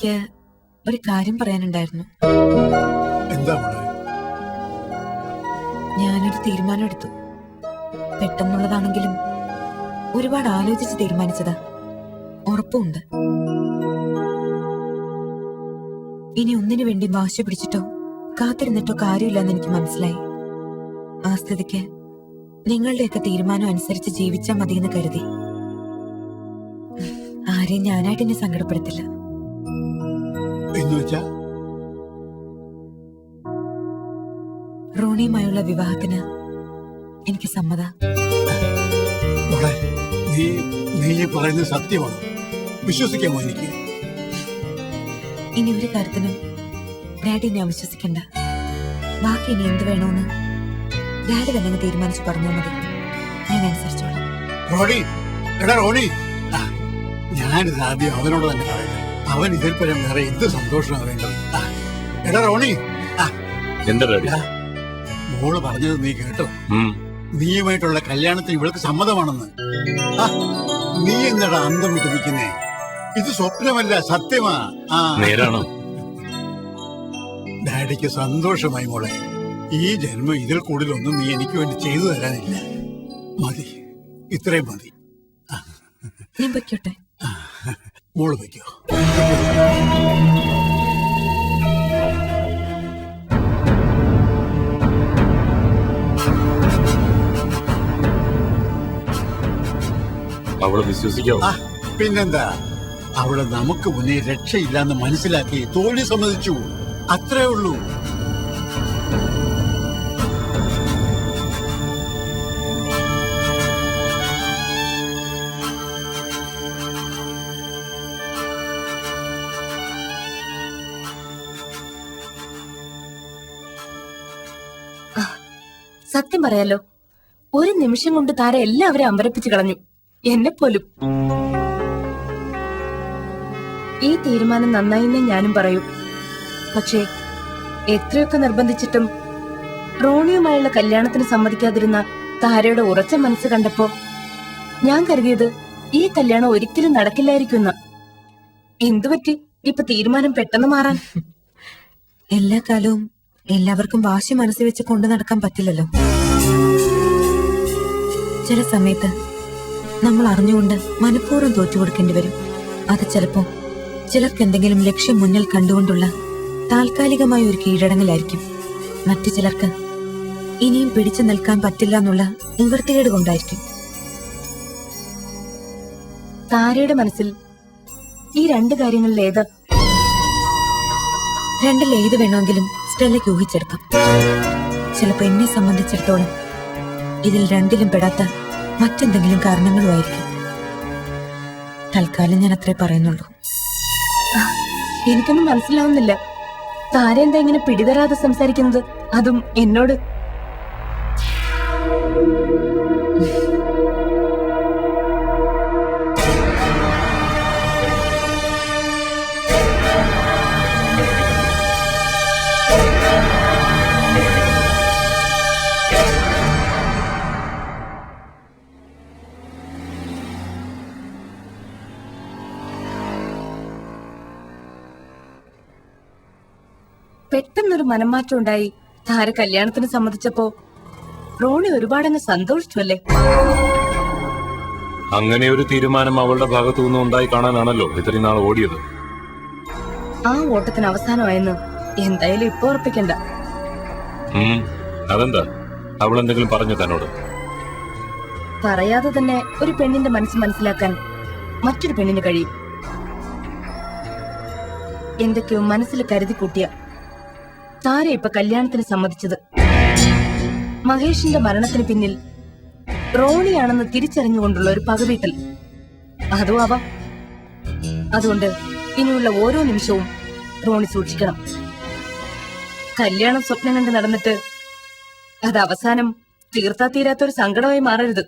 എനിക്ക് ഒരു കാര്യം പറയാനുണ്ടായിരുന്നു. എന്താ മോളെ? ഞാനൊരു തീരുമാനം എടുത്തു. പെട്ടെന്നുള്ളതാണെങ്കിലും ഒരുപാട് ആലോചിച്ച് തീരുമാനിച്ചതാ. ഉറപ്പുണ്ട്. ഇനി ഒന്നിനു വേണ്ടി വാശി പിടിച്ചിട്ടോ കാത്തിരുന്നിട്ടോ കാര്യമില്ലെന്ന് എനിക്ക് മനസ്സിലായി. ആ സ്ഥിതിക്ക് നിങ്ങളുടെയൊക്കെ തീരുമാനം അനുസരിച്ച് ജീവിച്ചാൽ മതിയെന്ന് കരുതി. ആരെയും ഞാനായിട്ട് എന്നെ സങ്കടപ്പെടുത്തില്ല. റോണിയുമായുള്ള വിവാഹത്തിന് എനിക്ക് സമ്മത. നീ പറയുന്നത് സത്യമാണ്, വിശ്വസിക്കാമോ എനിക്ക്? ഇനി ഒരു കാര്യത്തിനും ഡാഡി എന്നെ അവിശ്വസിക്കണ്ട. ബാക്കി ഇനി എന്ത് വേണോന്ന് ഡാഡി തന്നെ തീരുമാനിച്ചു പറഞ്ഞാൽ മതി. ഞാൻ അനുസരിച്ചോളാം. ഞാനിത് ആദ്യം അവനോട് തന്നെ പറയട്ടെ. അവൻ ഇതിൽ പരം വേറെ എന്ത് സന്തോഷമാണ് വേണ്ടത്. എടാ റോണി, മോള് പറഞ്ഞത് നീ കേട്ടോ? നീയുമായിട്ടുള്ള കല്യാണത്തിന് ഇവൾക്ക് സമ്മതമാണെന്ന്. നീ എന്നടാ അന്തം വിട്ട് നിൽക്കുന്നേ? ഇത് സ്വപ്നമല്ല, സത്യമാ. ഡാഡിക്ക് സന്തോഷമായി മോളെ. ഈ ജന്മം ഇതിൽ കൂടുതലൊന്നും നീ എനിക്ക് വേണ്ടി ചെയ്തു തരാനില്ല. മതി, ഇത്രയും മതി. മോള് വയ്ക്കോ. അവളെ വിശ്വസിക്കാവോ? പിന്നെന്താ, അവള് നമുക്ക് മുന്നേ രക്ഷയില്ലാന്ന് മനസ്സിലാക്കി തോൽവി സമ്മതിച്ചു. അത്രേ ഉള്ളൂ. സത്യം പറയാലോ, ഒരു നിമിഷം കൊണ്ട് താര എല്ലാവരും അമ്പരപ്പിച്ചു കളഞ്ഞു, എന്നെ പോലും. ഈ തീരുമാനം നന്നായിന്നേ ഞാനും പറയൂ. പക്ഷേ എത്രയൊക്കെ നിർബന്ധിച്ചിട്ടും റോണിയുമായുള്ള കല്യാണത്തിന് സമ്മതിക്കാതിരുന്ന താരയുടെ ഉറച്ച മനസ്സ് കണ്ടപ്പോ ഞാൻ കരുതിയത് ഈ കല്യാണം ഒരിക്കലും നടക്കില്ലായിരിക്കുന്ന. എന്തുപറ്റി ഇപ്പൊ തീരുമാനം പെട്ടെന്ന് മാറാൻ? എല്ലാ കാലവും എല്ലാവർക്കും വാശി മനസ്സിൽ വെച്ച് കൊണ്ടു നടക്കാൻ പറ്റില്ലല്ലോ. ചില സമയത്ത് നമ്മൾ അറിഞ്ഞുകൊണ്ട് മനഃപൂർവ്വം തോറ്റുകൊടുക്കേണ്ടി വരും. അത് ചിലപ്പോ ചിലർക്ക് എന്തെങ്കിലും ലക്ഷ്യം മുന്നിൽ കണ്ടുകൊണ്ടുള്ള താൽക്കാലികമായ ഒരു കീഴടങ്ങലായിരിക്കും. മറ്റു ചിലർക്ക് ഇനിയും പിടിച്ചു നിൽക്കാൻ പറ്റില്ല എന്നുള്ള നിവൃത്തികേട് കൊണ്ടായിരിക്കും. താരയുടെ മനസ്സിൽ ഈ രണ്ട് കാര്യങ്ങളിൽ ഏതാ? രണ്ടിൽ ഏത് വേണമെങ്കിലും സ്റ്റെല്ലയ്ക്ക് ഊഹിച്ചെടുക്കാം. ചിലപ്പോ എന്നെ സംബന്ധിച്ചിടത്തോളം ഇതിൽ രണ്ടിലും പെടാത്ത മറ്റെന്തെങ്കിലും കാരണങ്ങളുമായിരിക്കും. തൽക്കാലം ഞാൻ അത്രേ പറയുന്നുള്ളൂ. എനിക്കൊന്നും മനസ്സിലാവുന്നില്ല. താര എന്താ ഇങ്ങനെ പിടിതരാതെ സംസാരിക്കുന്നത്, അതും എന്നോട്? പെട്ടെന്നൊരു മനംമാറ്റം ഉണ്ടായി താര കല്യാണത്തിന് സമ്മതിച്ചപ്പോ റോണി ഒരുപാടങ്ങ് സന്തോഷിച്ചു അല്ലേ? അങ്ങനെ ഒരു തീരുമാനം അവളുടെ ഭാഗത്തു നിന്നും ഉണ്ടായി കാണാനാണല്ലോ ഇത്രയും നാൾ ഓടിയത്. ആ ഓട്ടത്തിന് അവസാനമായെന്ന് എന്തായാലും ഇപ്പൊ ഉറപ്പിക്കണ്ട. അതെന്താ, അവൾ എന്തെങ്കിലും പറഞ്ഞു തന്നോട്? പറയാതെ തന്നെ ഒരു പെണ്ണിന്റെ മനസ്സ് മനസ്സിലാക്കാൻ മറ്റൊരു പെണ്ണിന് കഴിയും. എന്തൊക്കെയോ മനസ്സിൽ കരുതി കൂട്ടിയ താര ഇപ്പൊ കല്യാണത്തിന് സമ്മതിച്ചത്. മഹേഷിന്റെ മരണത്തിന് പിന്നിൽ റോണിയാണെന്ന് തിരിച്ചറിഞ്ഞുകൊണ്ടുള്ള ഒരു പകവീട്ടൽ അതും ആവാം. അതുകൊണ്ട് ഇനിയുള്ള ഓരോ നിമിഷവും റോണി സൂക്ഷിക്കണം. കല്യാണം സ്വപ്നം കണ്ട് നടന്നിട്ട് അത് അവസാനം തീർത്താ തീരാത്തൊരു സങ്കടമായി മാറരുത്.